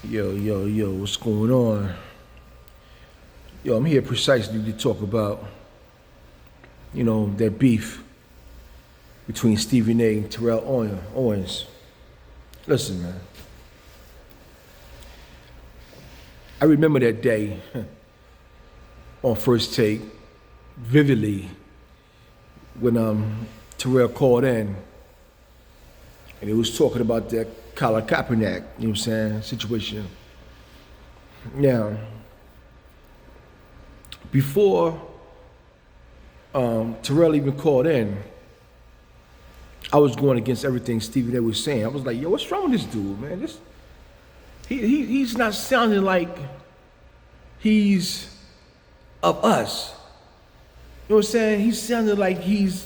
Yo, what's going on? Yo, I'm here precisely to talk about, that beef between Stephen A. and Terrell Owens. Listen, man, I remember that day on First Take vividly when Terrell called in and he was talking about that Colin Kaepernick, you know what I'm saying, situation. Now, before Terrell even called in, I was going against everything Stephen A was saying. I was like, yo, what's wrong with this dude, man? He's not sounding like he's of us. You know what I'm saying? He's sounding like he's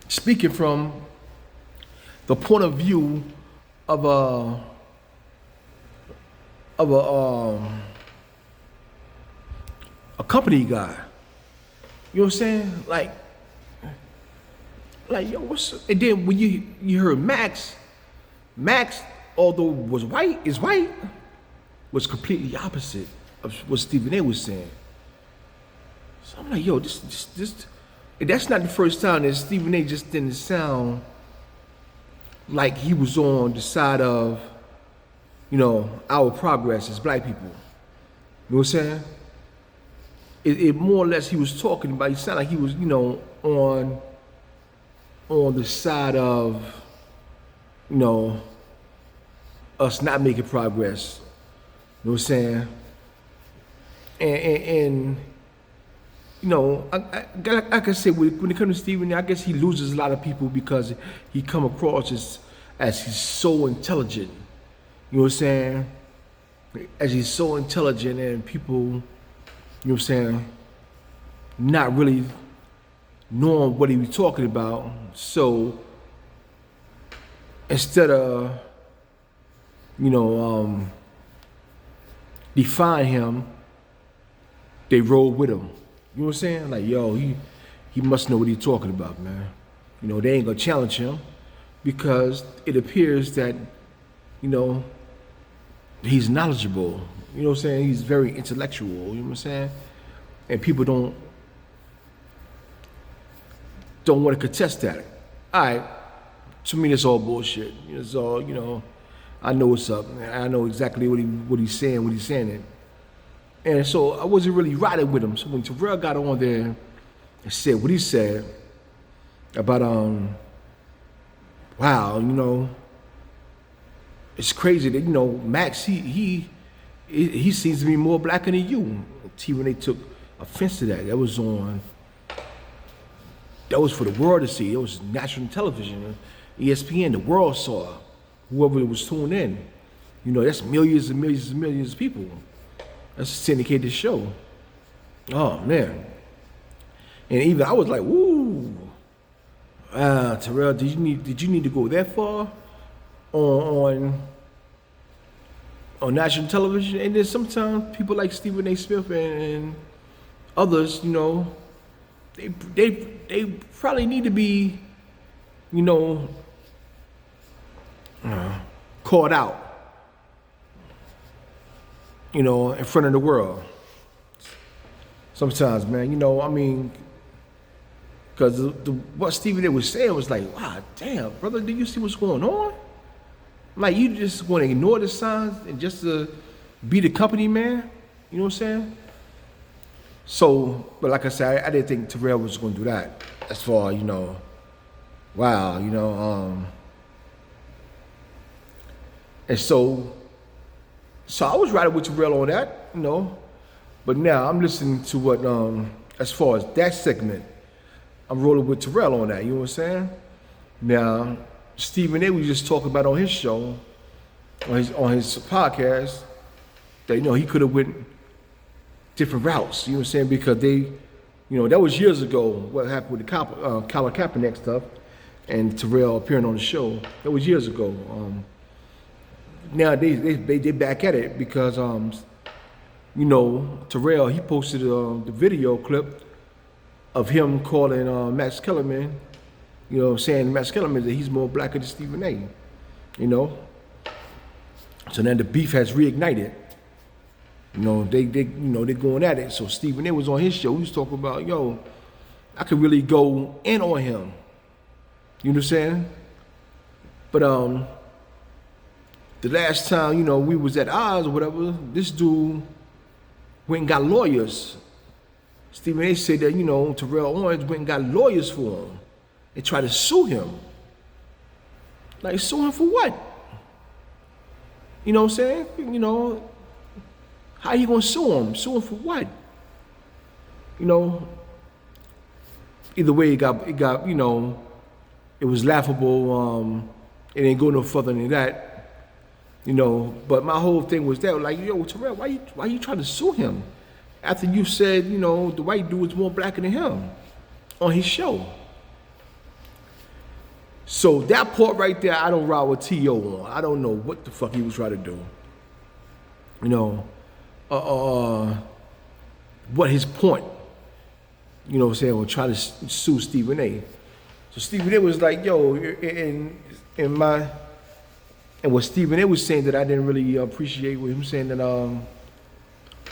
speaking from the point of view of a company guy. You know what I'm saying? Like yo, what's up? And then when you heard Max, although was white, was completely opposite of what Stephen A was saying. So I'm like, yo, this and that's not the first time that Stephen A just didn't sound like he was on the side of, our progress as black people. You know what I'm saying? It more or less he was talking about, he sounded like he was, on the side of, us not making progress. You know what I'm saying? And like I said, when it comes to Stephen, I guess he loses a lot of people because he come across as he's so intelligent. You know what I'm saying? As he's so intelligent and people, you know what I'm saying, not really knowing what he was talking about. So instead of, define him, they roll with him. You know what I'm saying? Like, yo, he must know what he's talking about, man. They ain't gonna challenge him because it appears that, he's knowledgeable. You know what I'm saying? He's very intellectual, you know what I'm saying? And people don't want to contest that. All right, to me, it's all bullshit. It's all, I know what's up. I know exactly what he's saying it. And so I wasn't really riding with him. So when Terrell got on there and said what he said about, wow, it's crazy that, Max, he seems to be more blacker than you. When they took offense to that, that was for the world to see. It was national television, ESPN, the world saw, whoever was tuned in. That's millions and millions and millions of people. That's a syndicated show. Oh man. And even I was like, woo. Terrell, did you need to go that far on national television? And then sometimes people like Stephen A. Smith and others, they probably need to be, called out, in front of the world. Sometimes, man, because what Stephen A was saying was like, wow, damn, brother, do you see what's going on? Like, you just want to ignore the signs and just to be the company man? You know what I'm saying? So, but like I said, I didn't think Terrell was going to do that. As far, wow, and so I was riding with Terrell on that, but now I'm listening to what, as far as that segment, I'm rolling with Terrell on that, you know what I'm saying? Now, Stephen A was just talking about on his show, on his podcast, that, he could have went different routes, you know what I'm saying? Because they, that was years ago, what happened with the Colin Kaepernick stuff and Terrell appearing on the show. That was years ago. Now they back at it because, Terrell, he posted the video clip of him calling Max Kellerman, saying Max Kellerman that he's more blacker than Stephen A. So then the beef has reignited. You know, they going at it. So Stephen A was on his show. He was talking about, yo, I could really go in on him. You know what I'm saying? But the last time, you know, we was at odds or whatever, this dude went and got lawyers. Stephen A said that, you know, Terrell Owens went and got lawyers for him. They tried to sue him. Like, sue him for what? You know what I'm saying? You know, how you gonna sue him? Sue him for what? You know, either way, it got, you know, it was laughable. It ain't go no further than that, you know. But my whole thing was that, like, yo, Terrell, why you trying to sue him after you said, you know, the white dude was more blacker than him on his show? So that part right there, I don't ride with T.O. on. I don't know what the fuck he was trying to do. You know, what his point, you know what I'm saying, or try to sue Stephen A. So Stephen A was like, yo, and what Stephen A was saying that I didn't really appreciate with him saying that,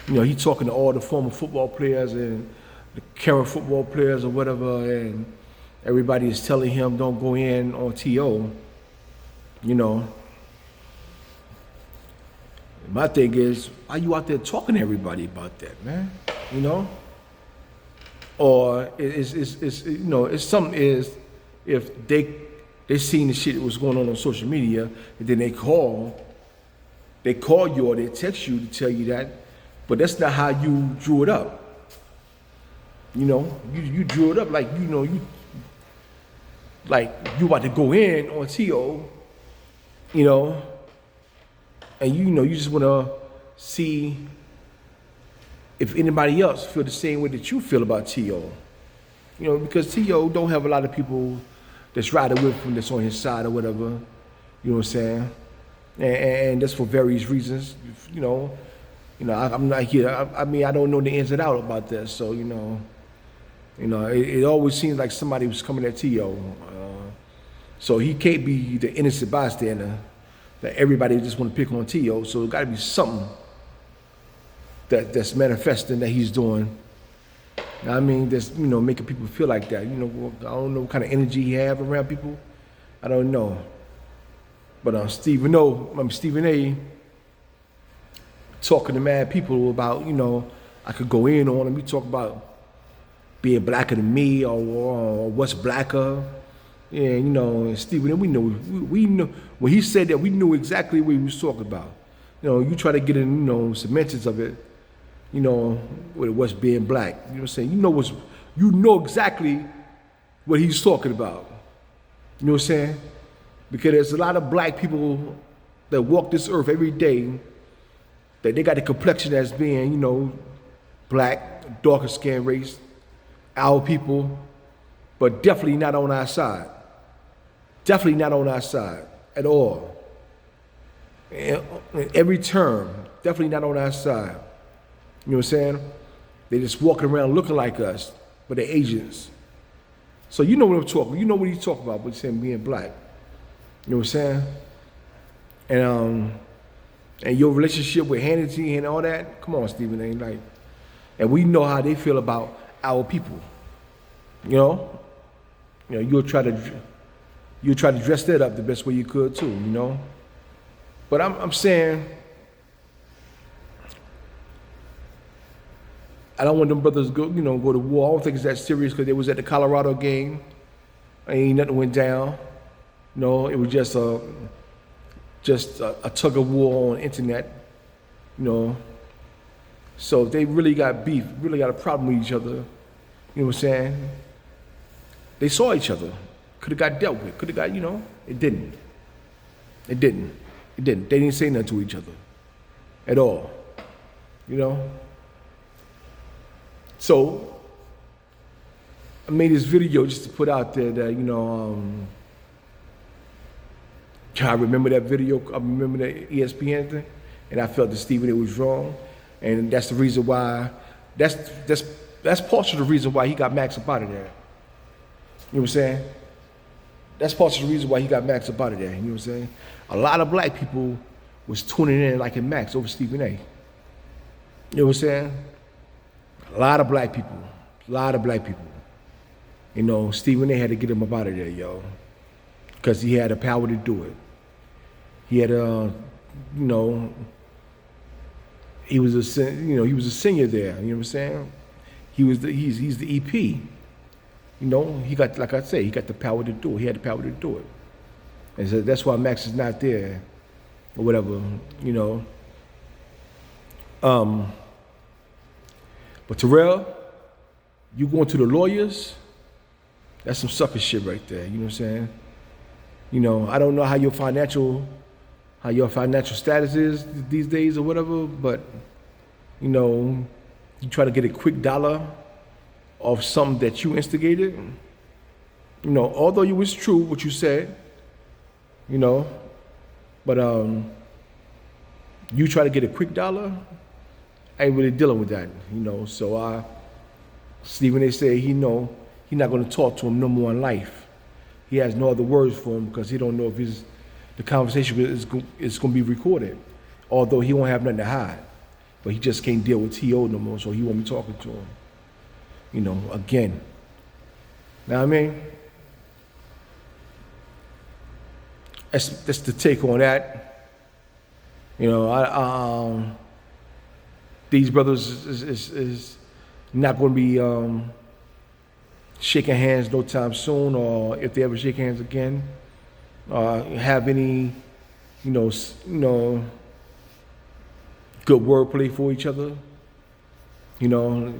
you know, he talking to all the former football players and the current football players or whatever, and everybody is telling him don't go in on T.O., you know. My thing is, why you out there talking to everybody about that, man? You know? Or it's you know, it's something is if they seen the shit that was going on social media, and then they call you or they text you to tell you that, but that's not how you drew it up. You know, you drew it up like, you know, you about to go in on T.O., you know, and you know, you just want to see if anybody else feel the same way that you feel about T.O. You know, because T.O. don't have a lot of people that's riding with him, that's on his side or whatever. You know what I'm saying? And that's for various reasons. You know, I'm not here. I mean, I don't know the ins and outs about that. So you know, it always seems like somebody was coming at T.O. So he can't be the innocent bystander that everybody just want to pick on T.O. So it got to be something that's manifesting that he's doing. I mean, that's, you know, making people feel like that. You know, I don't know what kind of energy he have around people. I don't know. But Stephen A. talking to mad people about, you know, I could go in on him. He talk about being blacker than me or what's blacker. Yeah, you know, Stephen A. we know when he said that, we knew exactly what he was talking about. You know, you try to get in, you know, semantics of it, you know, with what's being black. You know what I'm saying? You know exactly what he's talking about. You know what I'm saying? Because there's a lot of black people that walk this earth every day that they got the complexion as being, you know, black, darker skin race, our people, but definitely not on our side. Definitely not on our side at all. In every term, definitely not on our side. You know what I'm saying? They just walking around looking like us, but they're Asians. So you know what I'm talking. You know what he's talking about with him being black. You know what I'm saying? And your relationship with Hannity and all that. Come on, Stephen A. Like, and we know how they feel about our people. You know, you'll try to dress that up the best way you could too. You know, but I'm saying, I don't want them brothers go to war. I don't think it's that serious because they was at the Colorado game. Ain't nothing went down. You know, it was just a tug of war on the internet. You know, so they really got beef, really got a problem with each other. You know what I'm saying? They saw each other. Could have got dealt with. Could have got, you know, it didn't. It didn't. It didn't. They didn't say nothing to each other at all. You know? So I made this video just to put out there that, you know, I remember that video, I remember that ESPN thing, and I felt that Stephen A. was wrong. And that's the reason why, that's partial of the reason why he got Max up out of there. You know what I'm saying? That's partial of the reason why he got Max up out of there. You know what I'm saying? A lot of black people was tuning in like in Max over Stephen A. You know what I'm saying? A lot of black people. A lot of black people. You know, Stephen A had to get him up out of there, yo. Because he had the power to do it. He had you know, he was a senior there, you know what I'm saying? He's the EP. You know, he got, like I say, he got the power to do it. He had the power to do it. And so that's why Max is not there or whatever, you know. But Terrell, you going to the lawyers, that's some sucker shit right there, you know what I'm saying? You know, I don't know how your financial status is these days or whatever, but, you know, you try to get a quick dollar off something that you instigated. You know, although it was true what you said, you know, but you try to get a quick dollar, I ain't really dealing with that, you know. So Stephen A say he's not going to talk to him no more in life. He has no other words for him because he don't know if the conversation is going to be recorded. Although he won't have nothing to hide, but he just can't deal with T.O. no more, so he won't be talking to him. You know, again. Know what I mean? That's the take on that. You know, these brothers is not going to be shaking hands no time soon, or if they ever shake hands again, have any, you know, good wordplay for each other. You know,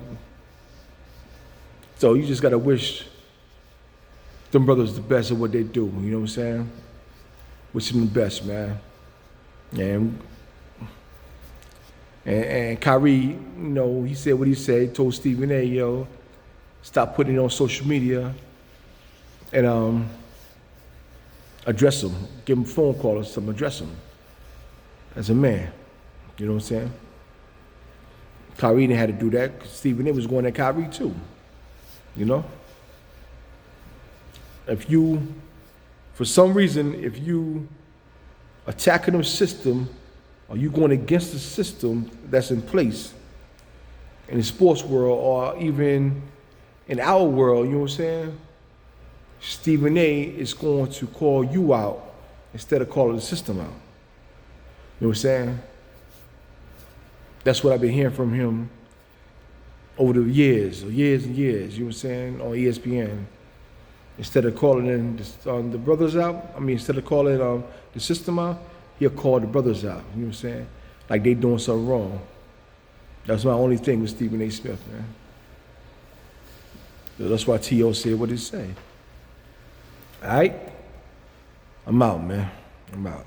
so you just gotta wish them brothers the best of what they do. You know what I'm saying? Wish them the best, man. And Kyrie, you know, he said what he said. He told Stephen A, yo, stop putting it on social media and address him. Give him a phone call or something, address him as a man. You know what I'm saying? Kyrie didn't have to do that because Stephen A was going at Kyrie too. You know? If you, for some reason, if you attacking the system or you going against the system that's in place in the sports world or even in our world, you know what I'm saying? Stephen A is going to call you out instead of calling the system out. You know what I'm saying? That's what I've been hearing from him over the years and years, you know what I'm saying, on ESPN. Instead of calling the brothers out, instead of calling the system out, he'll call the brothers out, you know what I'm saying? Like they doing something wrong. That's my only thing with Stephen A. Smith, man. So that's why T.O. said what he said. All right? I'm out, man. I'm out.